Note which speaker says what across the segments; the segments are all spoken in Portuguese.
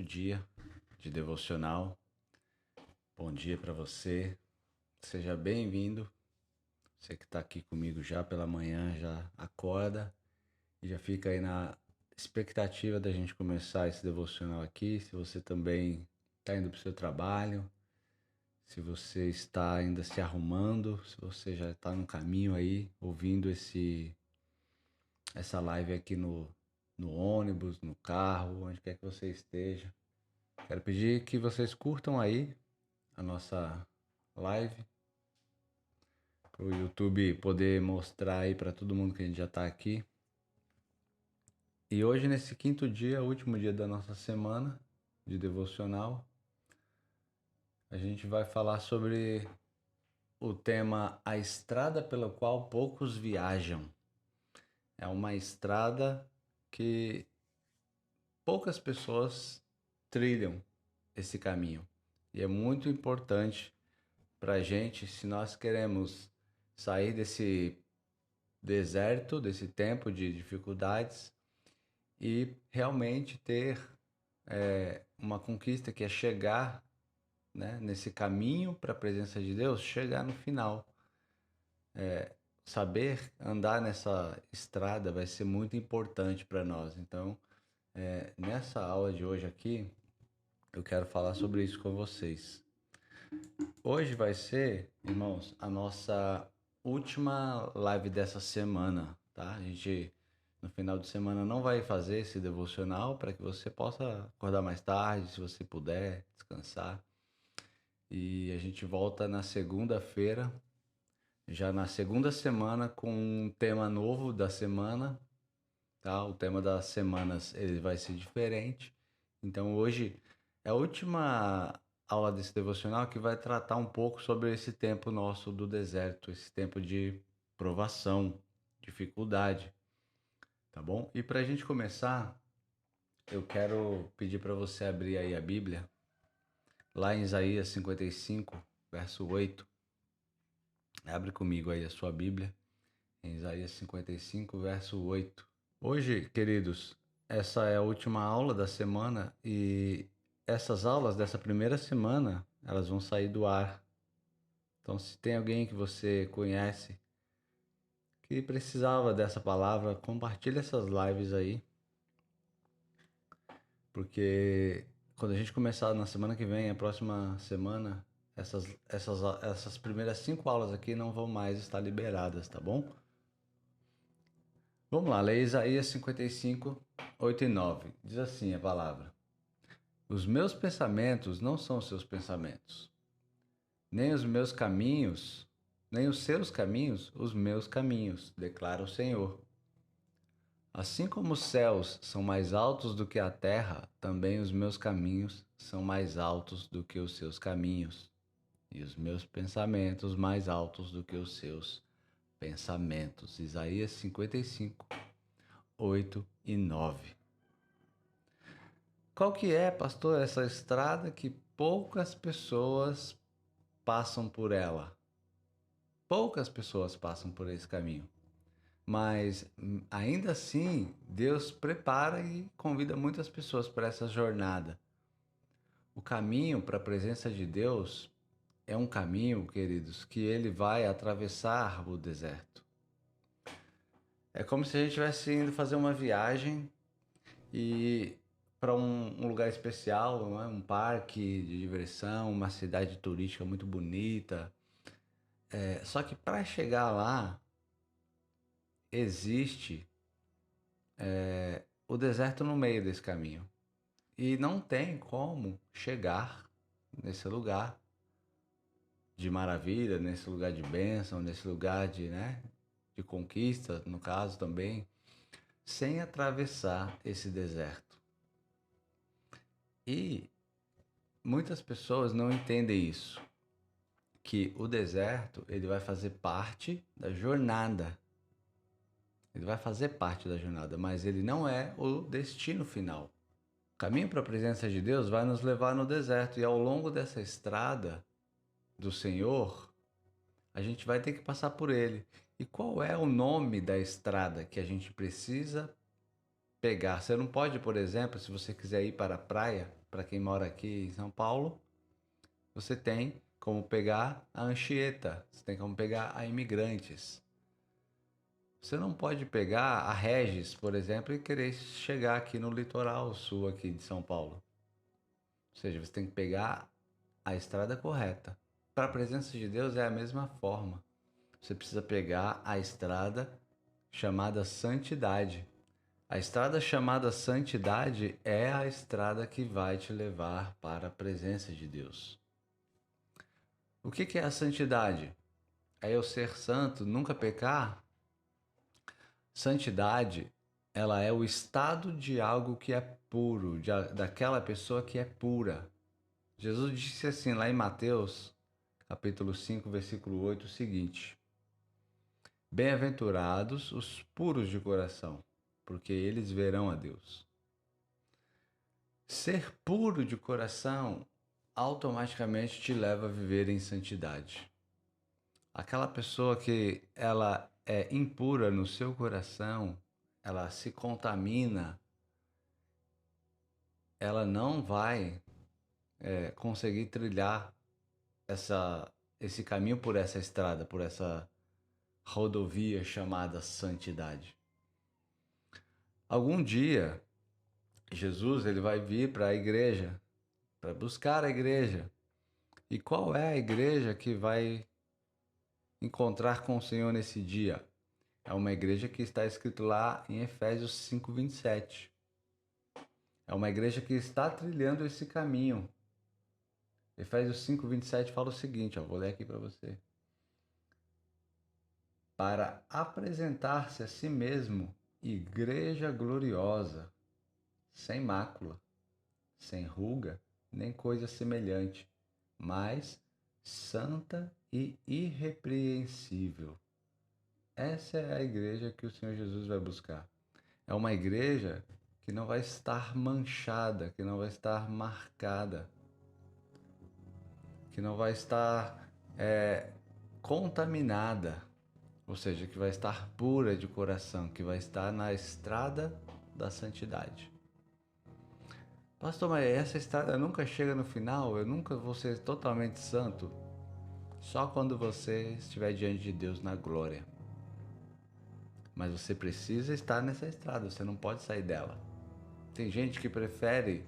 Speaker 1: quinto dia de devocional. Bom dia para você. Seja bem-vindo. Você que está aqui comigo já pela manhã, já acorda e já fica aí na expectativa da gente começar esse devocional aqui. Se você também está indo para o seu trabalho, se você está ainda se arrumando, se você já está no caminho aí, ouvindo essa live aqui no ônibus, no carro, onde quer que você esteja. Quero pedir que vocês curtam aí a nossa live, para o YouTube poder mostrar aí para todo mundo que a gente já está aqui. E hoje, nesse quinto dia, último dia da nossa semana de devocional, a gente vai falar sobre o tema A Estrada pela Qual Poucos Viajam. É uma estrada que poucas pessoas trilham esse caminho. E é muito importante para a gente, se nós queremos sair desse deserto, desse tempo de dificuldades e realmente ter uma conquista que é chegar, né, nesse caminho para a presença de Deus, chegar no final. Saber andar nessa estrada vai ser muito importante para nós. Então, nessa aula de hoje aqui, eu quero falar sobre isso com vocês. Hoje vai ser, irmãos, a nossa última live dessa semana, tá? A gente no final de semana não vai fazer esse devocional para que você possa acordar mais tarde, se você puder, descansar. E a gente volta na segunda-feira, já na segunda semana, com um tema novo da semana, tá? O tema das semanas ele vai ser diferente. Então hoje é a última aula desse devocional que vai tratar um pouco sobre esse tempo nosso do deserto, esse tempo de provação, dificuldade, tá bom? E para a gente começar, eu quero pedir para você abrir aí a Bíblia, lá em Isaías 55, verso 8. Abre comigo aí a sua Bíblia, em Isaías 55, verso 8. Hoje, queridos, essa é a última aula da semana e essas aulas dessa primeira semana, elas vão sair do ar. Então, se tem alguém que você conhece que precisava dessa palavra, compartilhe essas lives aí, porque quando a gente começar na semana que vem, a próxima semana, essas primeiras 5 aulas aqui não vão mais estar liberadas, tá bom? Vamos lá, lê Isaías 55, 8 e 9. Diz assim a palavra: Os meus pensamentos não são os seus pensamentos, nem os meus caminhos, nem os seus caminhos, os meus caminhos, declara o Senhor. Assim como os céus são mais altos do que a terra, também os meus caminhos são mais altos do que os seus caminhos, e os meus pensamentos mais altos do que os seus pensamentos. Isaías 55, 8 e 9. Qual que é, pastor, essa estrada que poucas pessoas passam por ela? Poucas pessoas passam por esse caminho. Mas ainda assim, Deus prepara e convida muitas pessoas para essa jornada. O caminho para a presença de Deus é um caminho, queridos, que ele vai atravessar o deserto. É como se a gente estivesse indo fazer uma viagem e para um lugar especial, né? Um parque de diversão, uma cidade turística muito bonita. Só que para chegar lá existe o deserto no meio desse caminho e não tem como chegar nesse lugar de maravilha, nesse lugar de bênção, nesse lugar de, né, de conquista, no caso também, sem atravessar esse deserto. E muitas pessoas não entendem isso, que o deserto ele vai fazer parte da jornada. Ele vai fazer parte da jornada, mas ele não é o destino final. O caminho para a presença de Deus vai nos levar no deserto e ao longo dessa estrada do Senhor, a gente vai ter que passar por ele. E qual é o nome da estrada que a gente precisa pegar. Você não pode, por exemplo, se você quiser ir para a praia, para quem mora aqui em São Paulo, você tem como pegar a Anchieta, você tem como pegar a Imigrantes. Você não pode pegar a Regis, por exemplo, e querer chegar aqui no litoral sul aqui de São Paulo. Ou seja, você tem que pegar a estrada correta. Para a presença de Deus é a mesma forma. Você precisa pegar a estrada chamada santidade. A estrada chamada santidade é a estrada que vai te levar para a presença de Deus. O que é a santidade? É eu ser santo, nunca pecar? Santidade, ela é o estado de algo que é puro, daquela pessoa que é pura. Jesus disse assim lá em Mateus, capítulo 5, versículo 8, o seguinte: Bem-aventurados os puros de coração, porque eles verão a Deus. Ser puro de coração automaticamente te leva a viver em santidade. Aquela pessoa que ela é impura no seu coração, ela se contamina, ela não vai conseguir trilhar esse caminho por essa estrada, por essa rodovia chamada santidade. Algum dia, Jesus ele vai vir para a igreja, para buscar a igreja. E qual é a igreja que vai encontrar com o Senhor nesse dia? É uma igreja que está escrito lá em Efésios 5:27. É uma igreja que está trilhando esse caminho. Efésios 5:27 fala o seguinte, vou ler aqui para você. Para apresentar-se a si mesmo igreja gloriosa, sem mácula, sem ruga, nem coisa semelhante, mas santa e irrepreensível. Essa é a igreja que o Senhor Jesus vai buscar. É uma igreja que não vai estar manchada, que não vai estar marcada, que não vai estar contaminada, ou seja, que vai estar pura de coração, que vai estar na estrada da santidade. Pastor, mas essa estrada nunca chega no final? Eu nunca vou ser totalmente santo? Só quando você estiver diante de Deus na glória. Mas você precisa estar nessa estrada, você não pode sair dela. Tem gente que prefere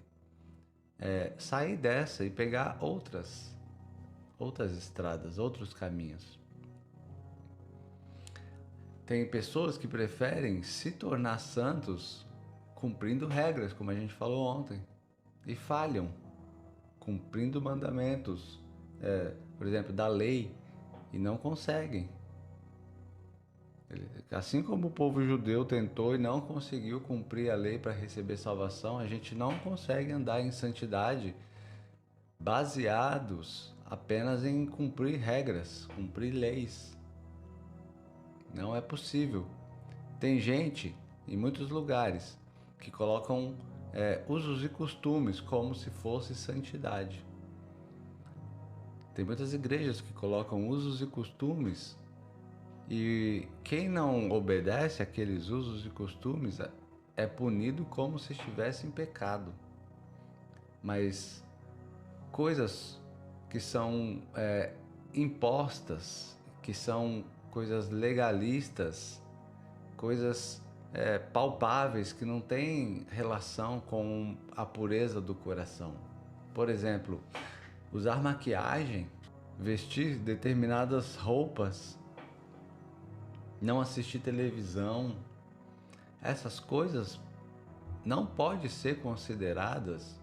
Speaker 1: sair dessa e pegar outras estradas, outros caminhos. Tem pessoas que preferem se tornar santos cumprindo regras, como a gente falou ontem, e falham cumprindo mandamentos, por exemplo, da lei, e não conseguem. Assim como o povo judeu tentou e não conseguiu cumprir a lei para receber salvação, a gente não consegue andar em santidade baseados apenas em cumprir regras, cumprir leis. Não é possível. Tem gente em muitos lugares que colocam usos e costumes como se fosse santidade. Tem muitas igrejas que colocam usos e costumes e quem não obedece àqueles usos e costumes é punido como se estivesse em pecado. Mas coisas que são impostas, que são coisas legalistas, coisas palpáveis que não têm relação com a pureza do coração. Por exemplo, usar maquiagem, vestir determinadas roupas, não assistir televisão, essas coisas não podem ser consideradas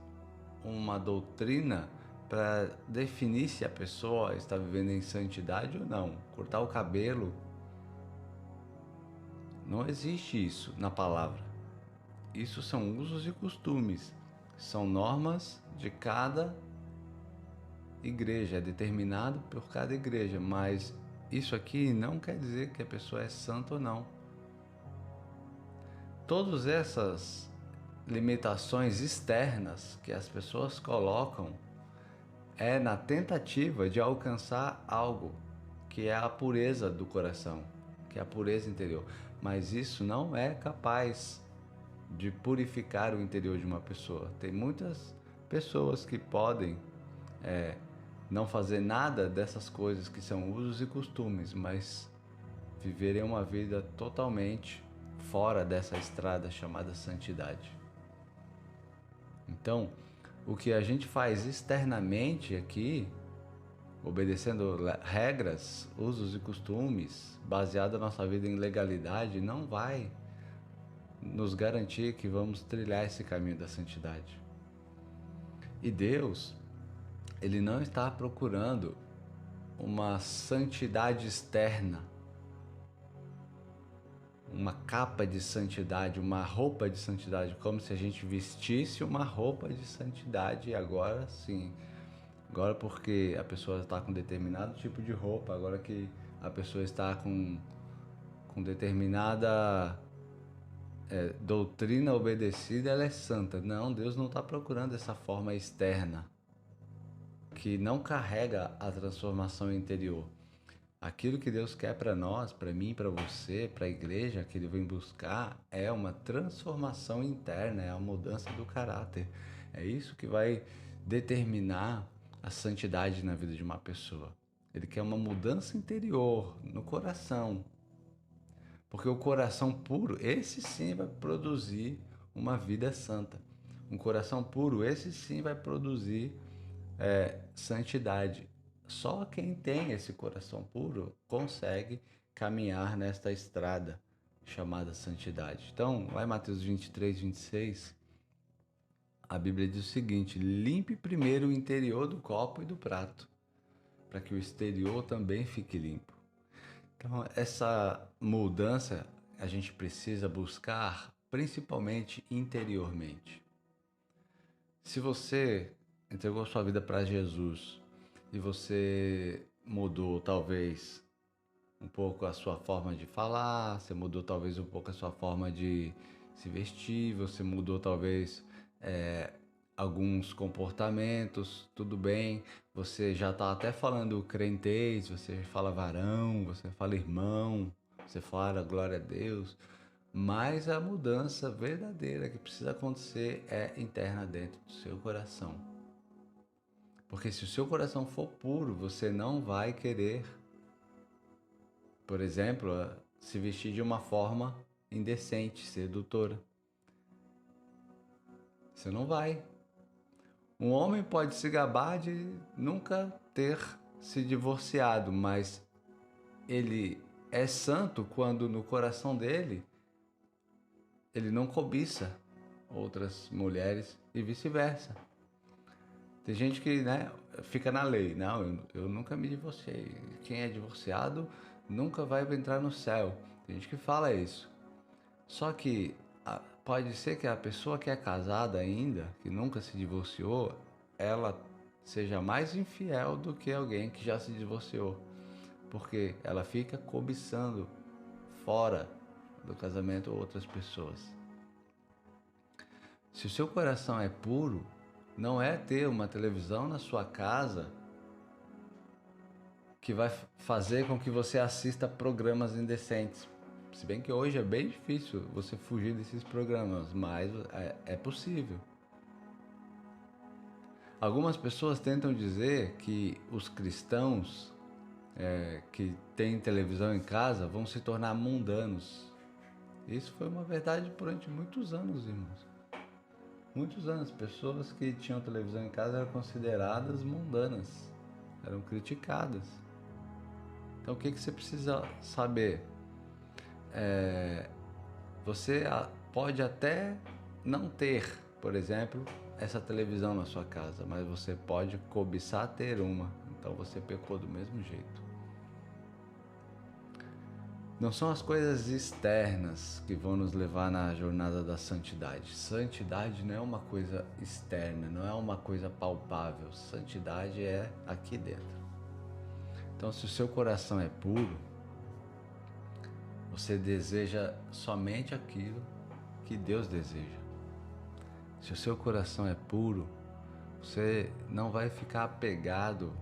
Speaker 1: uma doutrina para definir se a pessoa está vivendo em santidade ou não. Cortar o cabelo, não existe isso na palavra. Isso são usos e costumes, são normas de cada igreja, é determinado por cada igreja, mas isso aqui não quer dizer que a pessoa é santa ou não. Todas essas limitações externas que as pessoas colocam é na tentativa de alcançar algo, que é a pureza do coração, que é a pureza interior. Mas isso não é capaz de purificar o interior de uma pessoa. Tem muitas pessoas que podem não fazer nada dessas coisas que são usos e costumes, mas viverem uma vida totalmente fora dessa estrada chamada santidade. Então, o que a gente faz externamente aqui, obedecendo regras, usos e costumes, baseado a nossa vida em legalidade, não vai nos garantir que vamos trilhar esse caminho da santidade. E Deus, Ele não está procurando uma santidade externa, uma capa de santidade, uma roupa de santidade, como se a gente vestisse uma roupa de santidade. E agora sim, agora porque a pessoa está com determinado tipo de roupa, agora que a pessoa está com determinada doutrina obedecida, ela é santa. Não, Deus não está procurando essa forma externa que não carrega a transformação interior. Aquilo que Deus quer para nós, para mim, para você, para a igreja, que Ele vem buscar, é uma transformação interna, é a mudança do caráter. É isso que vai determinar a santidade na vida de uma pessoa. Ele quer uma mudança interior, no coração. Porque o coração puro, esse sim vai produzir uma vida santa. Um coração puro, esse sim vai produzir santidade. Só quem tem esse coração puro consegue caminhar nesta estrada chamada santidade. Então, lá em Mateus 23, 26, a Bíblia diz o seguinte: limpe primeiro o interior do copo e do prato, para que o exterior também fique limpo. Então, essa mudança a gente precisa buscar principalmente interiormente. Se você entregou sua vida para Jesus e você mudou talvez um pouco a sua forma de falar, você mudou talvez um pouco a sua forma de se vestir, você mudou talvez alguns comportamentos, tudo bem, você já está até falando crentez, você fala varão, você fala irmão, você fala glória a Deus, mas a mudança verdadeira que precisa acontecer é interna dentro do seu coração. Porque se o seu coração for puro, você não vai querer, por exemplo, se vestir de uma forma indecente, sedutora. Você não vai. Um homem pode se gabar de nunca ter se divorciado, mas ele é santo quando no coração dele ele não cobiça outras mulheres e vice-versa. Tem gente que, fica na lei. Não, eu nunca me divorciei. Quem é divorciado nunca vai entrar no céu. Tem gente que fala isso. Só que pode ser que a pessoa que é casada ainda, que nunca se divorciou, ela seja mais infiel do que alguém que já se divorciou. Porque ela fica cobiçando fora do casamento outras pessoas. Se o seu coração é puro, não é ter uma televisão na sua casa que vai fazer com que você assista programas indecentes. Se bem que hoje é bem difícil você fugir desses programas, mas é possível. Algumas pessoas tentam dizer que os cristãos que têm televisão em casa vão se tornar mundanos. Isso foi uma verdade durante muitos anos, irmãos. Muitos anos, pessoas que tinham televisão em casa eram consideradas mundanas, eram criticadas. Então o que você precisa saber? Você pode até não ter, por exemplo, essa televisão na sua casa, mas você pode cobiçar ter uma, então você pecou do mesmo jeito. Não são as coisas externas que vão nos levar na jornada da santidade. Santidade não é uma coisa externa, não é uma coisa palpável. Santidade é aqui dentro. Então, se o seu coração é puro, você deseja somente aquilo que Deus deseja. Se o seu coração é puro, você não vai ficar apegado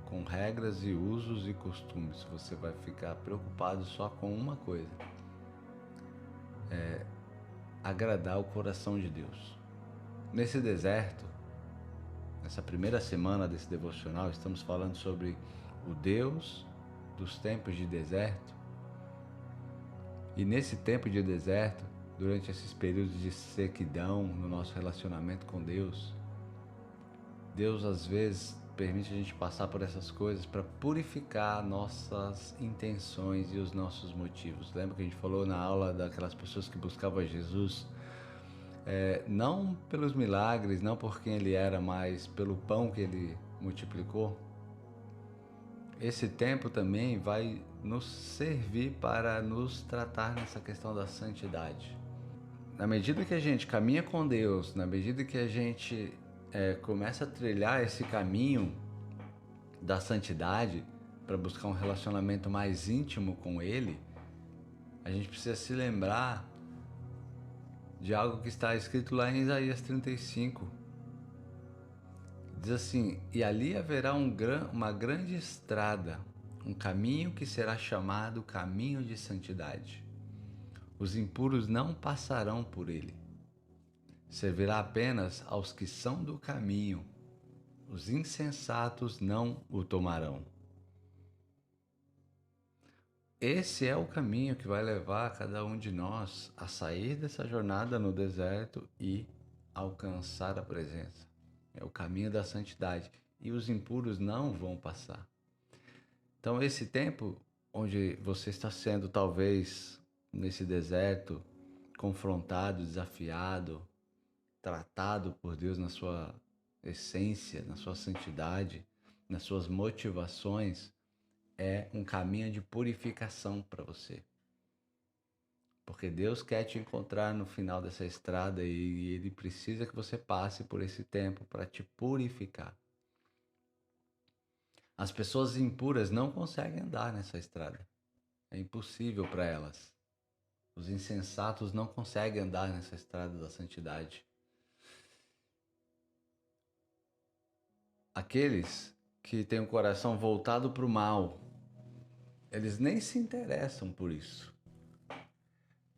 Speaker 1: com regras e usos e costumes. Você vai ficar preocupado só com uma coisa: agradar o coração de Deus. Nesse deserto, nessa primeira semana desse devocional, estamos falando sobre o Deus dos tempos de deserto. E nesse tempo de deserto, durante esses períodos de sequidão no nosso relacionamento com Deus, Deus às vezes permite a gente passar por essas coisas para purificar nossas intenções e os nossos motivos. Lembra que a gente falou na aula daquelas pessoas que buscavam Jesus, não pelos milagres, não por quem ele era, mas pelo pão que ele multiplicou? Esse tempo também vai nos servir para nos tratar nessa questão da santidade. Na medida que a gente caminha com Deus, na medida que a gente começa a trilhar esse caminho da santidade para buscar um relacionamento mais íntimo com Ele, a gente precisa se lembrar de algo que está escrito lá em Isaías 35. Diz assim: e ali haverá uma grande estrada, um caminho que será chamado caminho de santidade. Os impuros não passarão por ele. Servirá apenas aos que são do caminho. Os insensatos não o tomarão. Esse é o caminho que vai levar cada um de nós a sair dessa jornada no deserto e alcançar a presença. É o caminho da santidade. E os impuros não vão passar. Então, esse tempo onde você está sendo, talvez, nesse deserto, confrontado, desafiado, tratado por Deus na sua essência, na sua santidade, nas suas motivações, é um caminho de purificação para você. Porque Deus quer te encontrar no final dessa estrada e Ele precisa que você passe por esse tempo para te purificar. As pessoas impuras não conseguem andar nessa estrada. É impossível para elas. Os insensatos não conseguem andar nessa estrada da santidade. Aqueles que têm o coração voltado para o mal, eles nem se interessam por isso.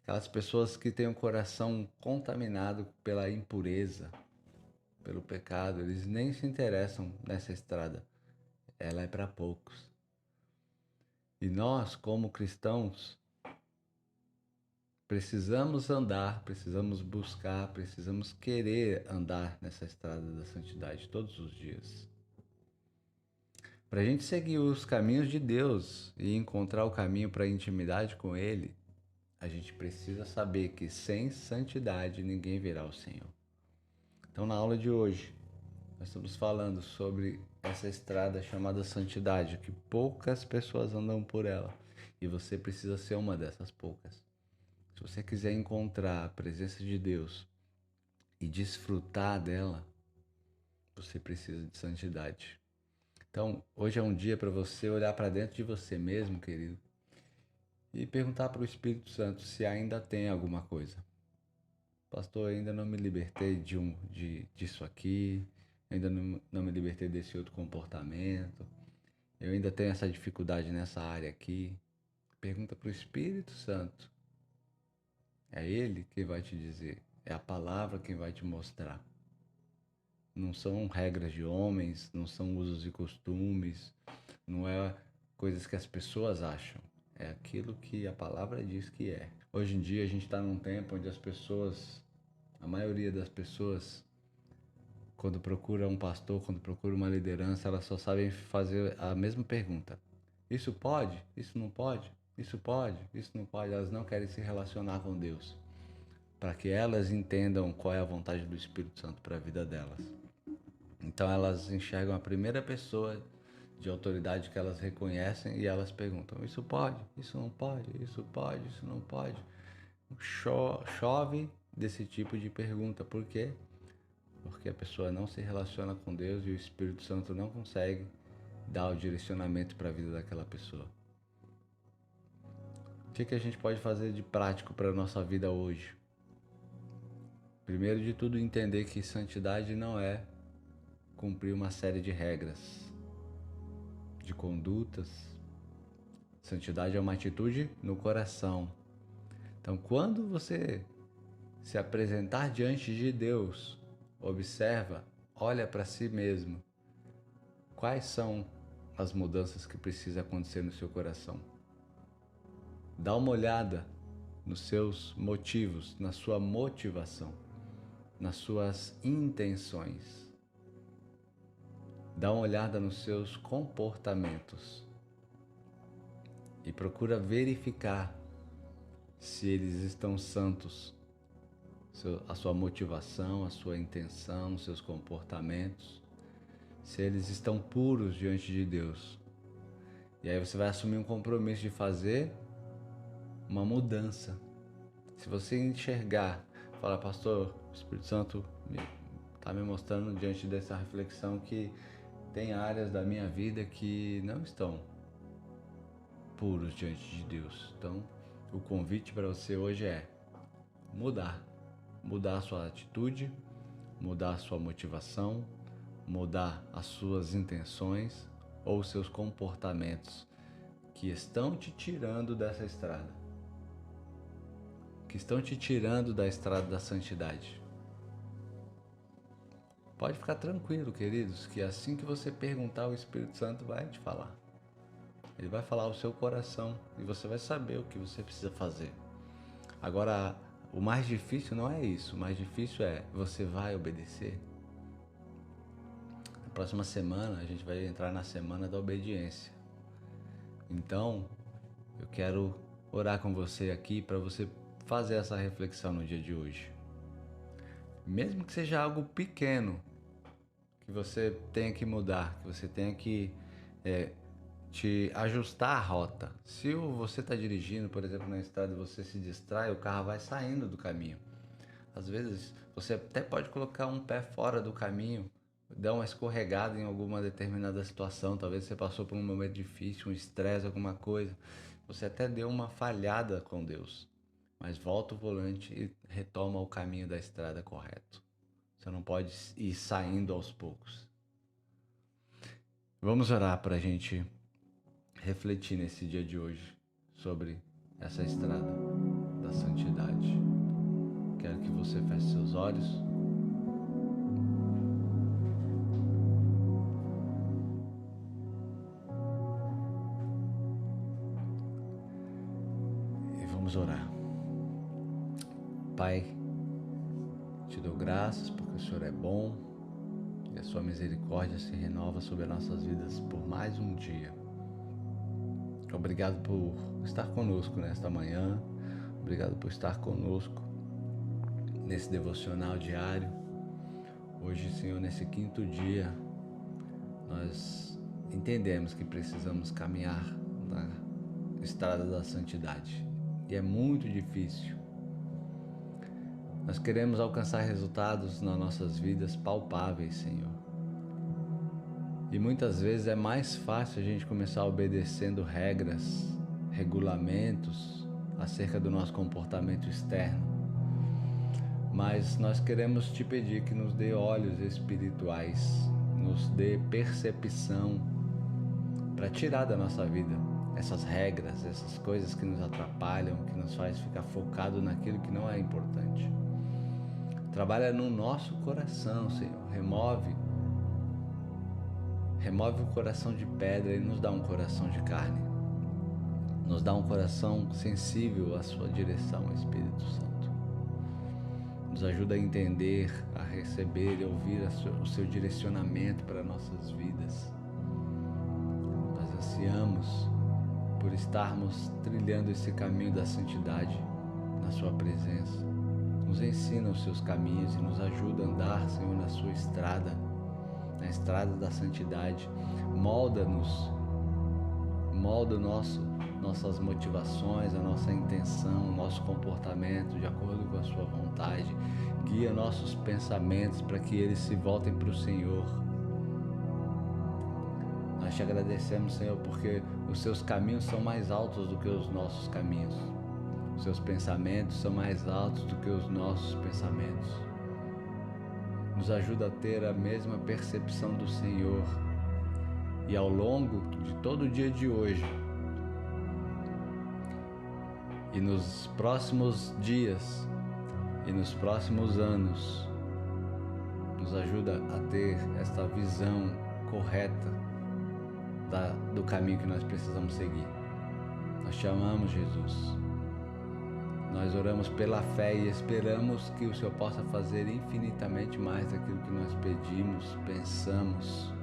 Speaker 1: Aquelas pessoas que têm o coração contaminado pela impureza, pelo pecado, eles nem se interessam nessa estrada. Ela é para poucos. E nós, como cristãos, precisamos andar, precisamos buscar, precisamos querer andar nessa estrada da santidade todos os dias. Para a gente seguir os caminhos de Deus e encontrar o caminho para a intimidade com Ele, a gente precisa saber que sem santidade ninguém verá o Senhor. Então, na aula de hoje, nós estamos falando sobre essa estrada chamada santidade, que poucas pessoas andam por ela, e você precisa ser uma dessas poucas. Se você quiser encontrar a presença de Deus e desfrutar dela, você precisa de santidade. Então, hoje é um dia para você olhar para dentro de você mesmo, querido, e perguntar para o Espírito Santo se ainda tem alguma coisa. Pastor, ainda não me libertei disso aqui, ainda não me libertei desse outro comportamento, eu ainda tenho essa dificuldade nessa área aqui. Pergunta para o Espírito Santo. É Ele quem vai te dizer, é a palavra quem vai te mostrar. Não são regras de homens, não são usos e costumes, não é coisas que as pessoas acham. É aquilo que a palavra diz que é. Hoje em dia a gente está num tempo onde a maioria das pessoas, quando procura um pastor, quando procura uma liderança, elas só sabem fazer a mesma pergunta. Isso pode? Isso não pode? Isso pode? Isso não pode? Elas não querem se relacionar com Deus, para que elas entendam qual é a vontade do Espírito Santo para a vida delas. Então elas enxergam a primeira pessoa de autoridade que elas reconhecem e elas perguntam: isso pode? Isso não pode? Isso pode? Isso não pode? Chove desse tipo de pergunta. Por quê? Porque a pessoa não se relaciona com Deus e o Espírito Santo não consegue dar o direcionamento para a vida daquela pessoa. O que a gente pode fazer de prático para a nossa vida hoje? Primeiro de tudo, entender que santidade não é cumprir uma série de regras, de condutas. Santidade é uma atitude no coração. Então, quando você se apresentar diante de Deus, observa, olha para si mesmo. Quais são as mudanças que precisam acontecer no seu coração? Dá uma olhada nos seus motivos, na sua motivação, nas suas intenções. Dá uma olhada nos seus comportamentos e procura verificar se eles estão santos, a sua motivação, a sua intenção, os seus comportamentos, se eles estão puros diante de Deus. E aí você vai assumir um compromisso de fazer uma mudança. Se você enxergar, falar, pastor, o Espírito Santo está me mostrando diante dessa reflexão que tem áreas da minha vida que não estão puros diante de Deus. Então, o convite para você hoje é mudar a sua atitude, mudar a sua motivação, mudar as suas intenções ou os seus comportamentos que estão te tirando dessa estrada, que estão te tirando da estrada da santidade. Pode ficar tranquilo, queridos, que assim que você perguntar, o Espírito Santo vai te falar. Ele vai falar ao seu coração e você vai saber o que você precisa fazer. Agora, o mais difícil não é isso. O mais difícil é, você vai obedecer? Na próxima semana, a gente vai entrar na semana da obediência. Então, eu quero orar com você aqui para você fazer essa reflexão no dia de hoje. Mesmo que seja algo pequeno, que você tenha que mudar, que você tenha que te ajustar a rota. Se você está dirigindo, por exemplo, na estrada e você se distrai, o carro vai saindo do caminho. Às vezes, você até pode colocar um pé fora do caminho, dar uma escorregada em alguma determinada situação. Talvez você passou por um momento difícil, um estresse, alguma coisa. Você até deu uma falhada com Deus. Mas volta o volante e retoma o caminho da estrada correto. Você não pode ir saindo aos poucos. Vamos orar para a gente refletir nesse dia de hoje sobre essa estrada da santidade. Quero que você feche seus olhos. E vamos orar. Pai, te dou graças porque o Senhor é bom e a sua misericórdia se renova sobre as nossas vidas por mais um dia. Obrigado por estar conosco nesta manhã, obrigado por estar conosco nesse devocional diário. Hoje, Senhor, nesse 5º dia, nós entendemos que precisamos caminhar na estrada da santidade e é muito difícil. Nós queremos alcançar resultados nas nossas vidas palpáveis, Senhor. E muitas vezes é mais fácil a gente começar obedecendo regras, regulamentos acerca do nosso comportamento externo. Mas nós queremos te pedir que nos dê olhos espirituais, nos dê percepção para tirar da nossa vida essas regras, essas coisas que nos atrapalham, que nos faz ficar focado naquilo que não é importante. Trabalha no nosso coração, Senhor. Remove o coração de pedra e nos dá um coração de carne. Nos dá um coração sensível à sua direção, Espírito Santo. Nos ajuda a entender, a receber e ouvir o seu direcionamento para nossas vidas. Nós ansiamos por estarmos trilhando esse caminho da santidade na sua presença. Nos ensina os seus caminhos e nos ajuda a andar, Senhor, na sua estrada, na estrada da santidade. Molda-nos, molda nossas motivações, a nossa intenção, o nosso comportamento de acordo com a sua vontade. Guia nossos pensamentos para que eles se voltem para o Senhor. Nós te agradecemos, Senhor, porque os seus caminhos são mais altos do que os nossos caminhos. Os seus pensamentos são mais altos do que os nossos pensamentos. Nos ajuda a ter a mesma percepção do Senhor. E ao longo de todo o dia de hoje e nos próximos dias, e nos próximos anos nos ajuda a ter esta visão correta do caminho que nós precisamos seguir. Nós te amamos, Jesus. Nós oramos pela fé e esperamos que o Senhor possa fazer infinitamente mais daquilo que nós pedimos, pensamos,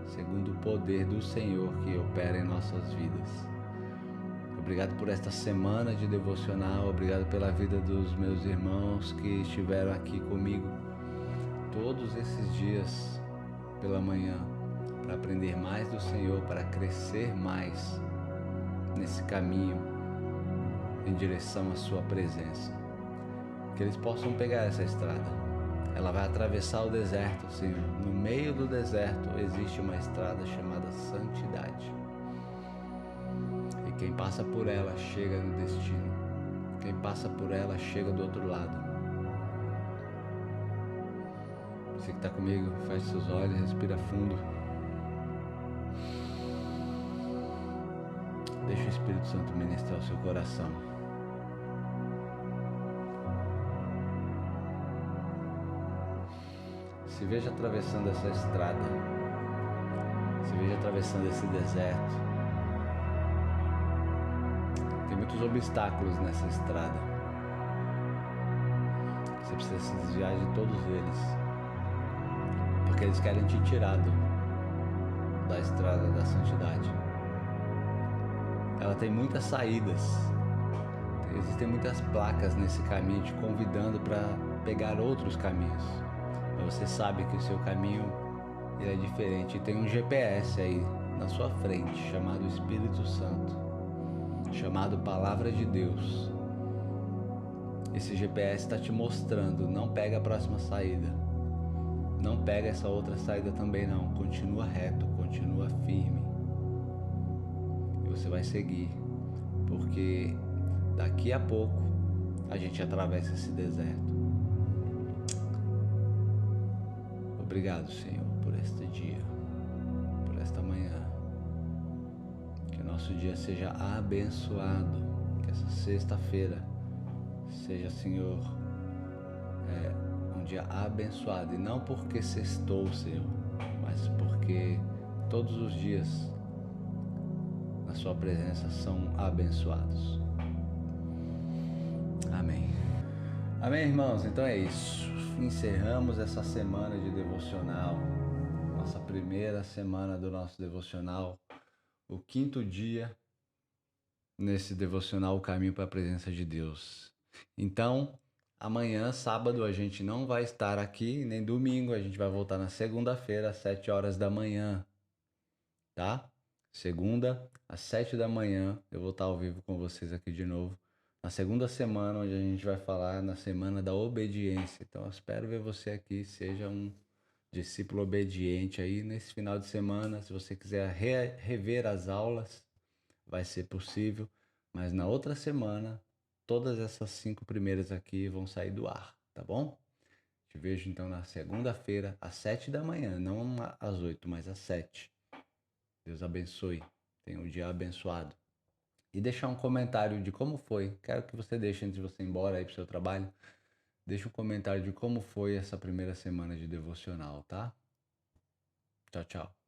Speaker 1: segundo o poder do Senhor que opera em nossas vidas. Obrigado por esta semana de devocional, obrigado pela vida dos meus irmãos que estiveram aqui comigo todos esses dias pela manhã, para aprender mais do Senhor, para crescer mais nesse caminho em direção à sua presença. Que eles possam pegar essa estrada. Ela vai atravessar o deserto, Senhor. No meio do deserto existe uma estrada chamada santidade. E quem passa por ela chega no destino. Quem passa por ela chega do outro lado. Você que está comigo, feche seus olhos, respira fundo. Deixa o Espírito Santo ministrar o seu coração. Se veja atravessando essa estrada. Se veja atravessando esse deserto. Tem muitos obstáculos nessa estrada. Você precisa se desviar de todos eles, porque eles querem te tirar da estrada da santidade. Ela tem muitas saídas. Existem muitas placas nesse caminho te convidando para pegar outros caminhos. Mas você sabe que o seu caminho ele é diferente. E tem um GPS aí na sua frente, chamado Espírito Santo, chamado Palavra de Deus. Esse GPS está te mostrando, não pega a próxima saída. Não pega essa outra saída também não. Continua reto, continua firme. E você vai seguir, porque daqui a pouco a gente atravessa esse deserto. Obrigado, Senhor, por este dia, por esta manhã. Que o nosso dia seja abençoado. Que essa sexta-feira seja, Senhor, um dia abençoado. E não porque sextou, Senhor, mas porque todos os dias na sua presença são abençoados. Amém. Amém, irmãos? Então é isso. Encerramos essa semana de devocional, nossa primeira semana do nosso devocional, o 5º dia nesse devocional, o caminho para a presença de Deus. Então, amanhã, sábado, a gente não vai estar aqui, nem domingo, a gente vai voltar na segunda-feira, às 7 horas da manhã, tá? Segunda, às 7 da manhã, eu vou estar ao vivo com vocês aqui de novo. Na segunda semana, onde a gente vai falar na semana da obediência. Então, eu espero ver você aqui, seja um discípulo obediente aí nesse final de semana. Se você quiser rever as aulas, vai ser possível. Mas na outra semana, todas essas 5 primeiras aqui vão sair do ar, tá bom? Te vejo então na segunda-feira, às 7 da manhã, não às 8, mas às 7. Deus abençoe. Tenha um dia abençoado. E deixar um comentário de como foi. Quero que você deixe antes de você ir embora aí pro seu trabalho. Deixa um comentário de como foi essa primeira semana de devocional, tá? Tchau, tchau.